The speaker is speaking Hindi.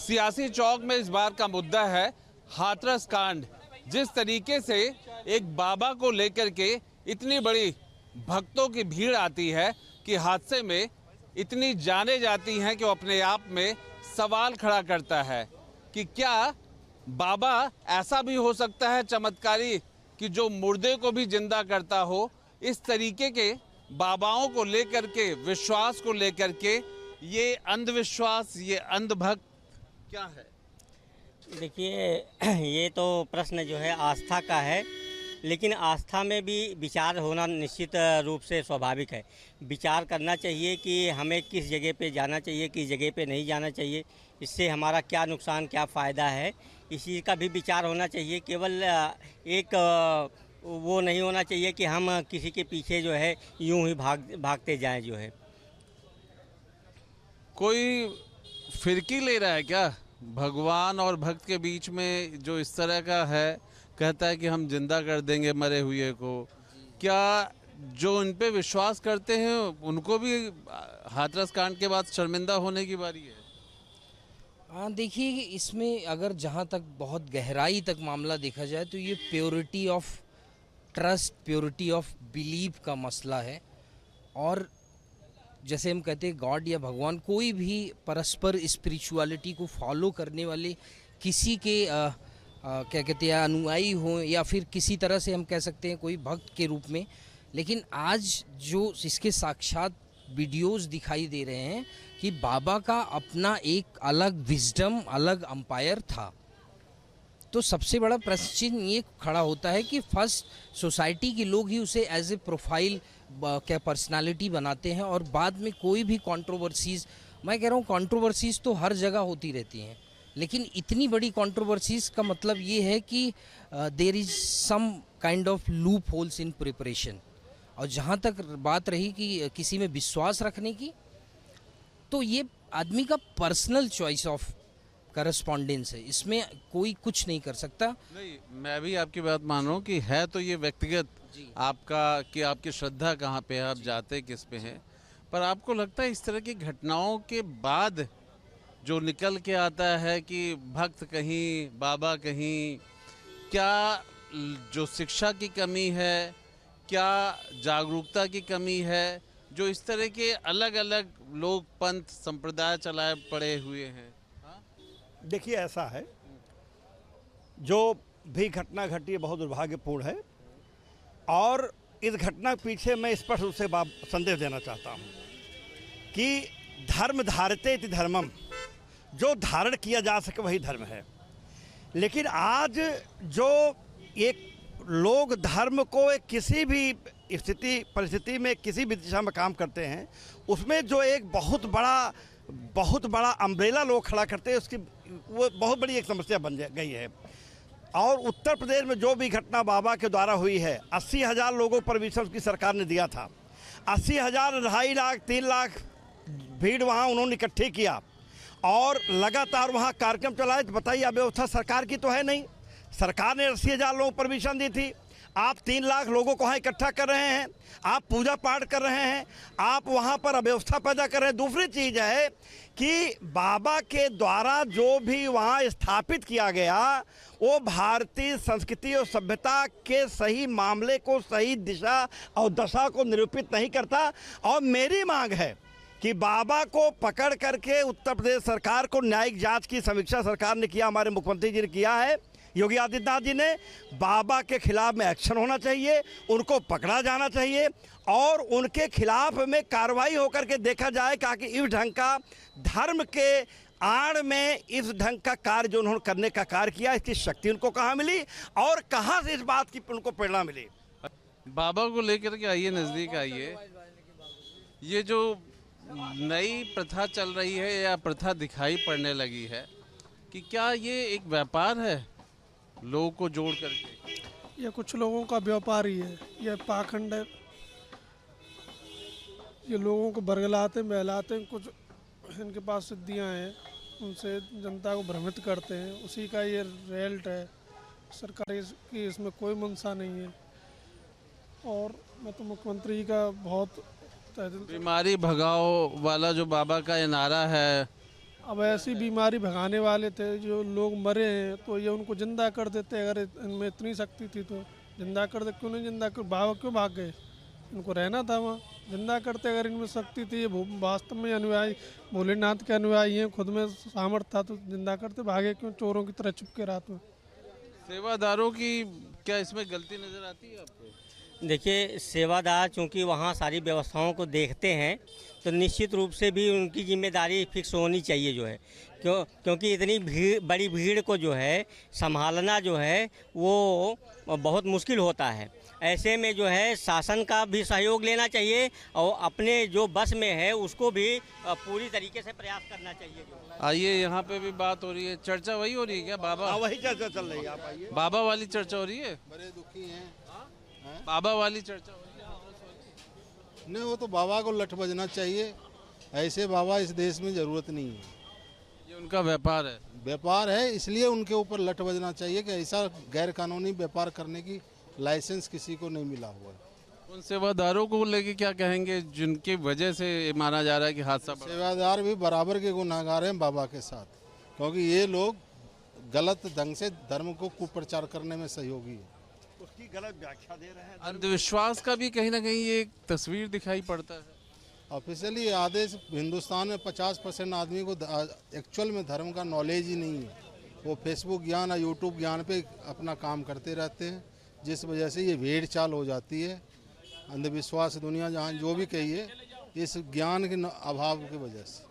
सियासी चौक में इस बार का मुद्दा है हाथरस कांड। जिस तरीके से एक बाबा को लेकर के इतनी बड़ी भक्तों की भीड़ आती है कि हादसे में इतनी जाने जाती हैं कि वो अपने आप में सवाल खड़ा करता है कि क्या बाबा ऐसा भी हो सकता है चमत्कारी कि जो मुर्दे को भी जिंदा करता हो। इस तरीके के बाबाओं को लेकर के, विश्वास को लेकर के, ये अंधविश्वास, ये अंधभक्त क्या है? देखिए, ये तो प्रश्न जो है आस्था का है, लेकिन आस्था में भी विचार होना निश्चित रूप से स्वाभाविक है। विचार करना चाहिए कि हमें किस जगह पे जाना चाहिए, किस जगह पे नहीं जाना चाहिए, इससे हमारा क्या नुकसान, क्या फ़ायदा है, इस चीज़ का भी विचार होना चाहिए। केवल एक वो नहीं होना चाहिए कि हम किसी के पीछे जो है यूं ही भागते जाएं जो है। कोई फिरकी ले रहा है क्या भगवान और भक्त के बीच में, जो इस तरह का है, कहता है कि हम जिंदा कर देंगे मरे हुए को? क्या जो उन पे विश्वास करते हैं उनको भी हाथरस कांड के बाद शर्मिंदा होने की बारी है? हाँ, देखिए, इसमें अगर जहाँ तक बहुत गहराई तक मामला देखा जाए तो ये purity of trust, purity of believe का मसला है। और जैसे हम कहते हैं गॉड या भगवान, कोई भी परस्पर स्पिरिचुअलिटी को फॉलो करने वाले किसी के क्या कहते हैं अनुयायी हों या फिर किसी तरह से हम कह सकते हैं कोई भक्त के रूप में, लेकिन आज जो इसके साक्षात वीडियोस दिखाई दे रहे हैं कि बाबा का अपना एक अलग विजडम, अलग अंपायर था। तो सबसे बड़ा प्रश्न चिन्ह ये खड़ा होता है कि फर्स्ट सोसाइटी के लोग ही उसे एज ए प्रोफाइल क्या पर्सनालिटी बनाते हैं, और बाद में कोई भी कंट्रोवर्सीज, मैं कह रहा हूँ कंट्रोवर्सीज तो हर जगह होती रहती हैं, लेकिन इतनी बड़ी कंट्रोवर्सीज का मतलब ये है कि there is some kind of loopholes in preparation. और जहाँ तक बात रही कि किसी में विश्वास रखने की, तो ये आदमी का पर्सनल चॉइस ऑफ करस्पॉन्डेंस है, इसमें कोई कुछ नहीं कर सकता। नहीं, मैं भी आपकी बात मान रहा हूँ कि है तो ये व्यक्तिगत आपका, कि आपकी श्रद्धा कहाँ पे है, आप जाते किस पे हैं। पर आपको लगता है इस तरह की घटनाओं के बाद जो निकल के आता है कि भक्त कहीं, बाबा कहीं, क्या जो शिक्षा की कमी है, क्या जागरूकता की कमी है, जो इस तरह के अलग अलग लोग पंथ संप्रदाय चलाए पड़े हुए हैं? देखिए, ऐसा है, जो भी घटना घटी है बहुत दुर्भाग्यपूर्ण है, और इस घटना के पीछे मैं स्पष्ट रूप से संदेश देना चाहता हूँ कि धर्म धारते इति धर्मम, जो धारण किया जा सके वही धर्म है। लेकिन आज जो एक लोग धर्म को एक किसी भी स्थिति परिस्थिति में किसी भी दिशा में काम करते हैं, उसमें जो एक बहुत बड़ा अम्ब्रेला लोग खड़ा करते हैं, उसकी वो बहुत बड़ी एक समस्या बन गई है। और उत्तर प्रदेश में जो भी घटना बाबा के द्वारा हुई है, 80,000 लोगों पर विश्व की सरकार ने दिया था। 80,000, 2.5 लाख, 3 लाख भीड़ वहाँ उन्होंने इकट्ठे किया और लगातार वहाँ कार्यक्रम चलाए। तो बताइए, अव्यवस्था सरकार की तो है नहीं। सरकार ने 80,000 लोगों पर परमिशन दी थी, आप 3 लाख लोगों को वहाँ इकट्ठा कर रहे हैं, आप पूजा पाठ कर रहे हैं, आप वहाँ पर अव्यवस्था पैदा कर रहे हैं। दूसरी चीज़ है कि बाबा के द्वारा जो भी वहाँ स्थापित किया गया, वो भारतीय संस्कृति और सभ्यता के सही मामले को, सही दिशा और दशा को निरूपित नहीं करता। और मेरी मांग है कि बाबा को पकड़ करके उत्तर प्रदेश सरकार को न्यायिक जाँच की समीक्षा सरकार ने किया, हमारे मुख्यमंत्री जी ने किया है, योगी आदित्यनाथ जी ने। बाबा के खिलाफ में एक्शन होना चाहिए, उनको पकड़ा जाना चाहिए और उनके खिलाफ में कार्रवाई होकर के देखा जाए कि इस ढंग का धर्म के आड़ में इस ढंग का कार्य जो उन्होंने करने का कार्य किया, इसकी शक्ति उनको कहाँ मिली और कहाँ से इस बात की उनको प्रेरणा मिली। बाबा को लेकर के आइए, नज़दीक आइए। ये जो नई प्रथा चल रही है या प्रथा दिखाई पड़ने लगी है, कि क्या ये एक व्यापार है लोगों को जोड़ करके? ये कुछ लोगों का व्यापार ही है, ये पाखंड है। ये लोगों को बरगलाते बहलाते हैं, कुछ इनके पास सिद्धियां हैं, उनसे जनता को भ्रमित करते हैं, उसी का ये रिजल्ट है। सरकार की इसमें कोई मंशा नहीं है। और मैं तो मुख्यमंत्री का बहुत बीमारी भगाओ वाला जो बाबा का ये नारा है, अब ऐसी बीमारी भगाने वाले थे जो लोग मरे हैं, तो ये उनको जिंदा कर देते। अगर इनमें इतनी शक्ति थी तो जिंदा कर दे, क्यों नहीं जिंदा कर, क्यों भाग गए? इनको रहना था वहाँ, जिंदा करते। अगर इनमें शक्ति थी, ये वास्तव में अनुयायी भोलेनाथ के अनुयायी हैं, खुद में सामर्थ्य था, तो जिंदा करते। भागे क्यों चोरों की तरह चुपके रात में? सेवादारों की क्या इसमें गलती नजर आती है आपको? देखिए, सेवादार चूँकि वहाँ सारी व्यवस्थाओं को देखते हैं, तो निश्चित रूप से भी उनकी जिम्मेदारी फिक्स होनी चाहिए जो है। क्योंकि इतनी बड़ी भीड़ को जो है संभालना जो है वो बहुत मुश्किल होता है। ऐसे में जो है शासन का भी सहयोग लेना चाहिए और अपने जो बस में है उसको भी पूरी तरीके से प्रयास करना चाहिए। आइए, यहाँ पे भी बात हो रही है। चर्चा वही हो रही है क्या बाबा? हाँ, वही चर्चा चल रही है। आप आइए। बाबा वाली चर्चा हो रही है? बड़े दुखी हैं। बाबा वाली चर्चा हो रही है? नहीं, वो तो बाबा को लठ बजना चाहिए। ऐसे बाबा इस देश में ज़रूरत नहीं है। ये उनका व्यापार है। व्यापार है, इसलिए उनके ऊपर लठ बजना चाहिए कि ऐसा गैर कानूनी व्यापार करने की लाइसेंस किसी को नहीं मिला हुआ है। उन सेवादारों को लेके क्या कहेंगे जिनकी वजह से ये माना जा रहा है कि हादसा बढ़ा? सेवादार भी बराबर के गुनाहगार हैं बाबा के साथ, क्योंकि ये लोग गलत ढंग से धर्म को कुप्रचार करने में सहयोगी है। उसकी गलत व्याख्या दे रहे हैं। अंधविश्वास का भी कहीं ना कहीं ये एक तस्वीर दिखाई पड़ता है। ऑफिशियली आदेश हिंदुस्तान में 50% आदमी को एक्चुअल में धर्म का नॉलेज ही नहीं है। वो फेसबुक ज्ञान और यूट्यूब ज्ञान पे अपना काम करते रहते हैं, जिस वजह से ये भेड़ चाल हो जाती है। अंधविश्वास दुनिया जहाँ जो भी कहिए, इस ज्ञान के अभाव की वजह से।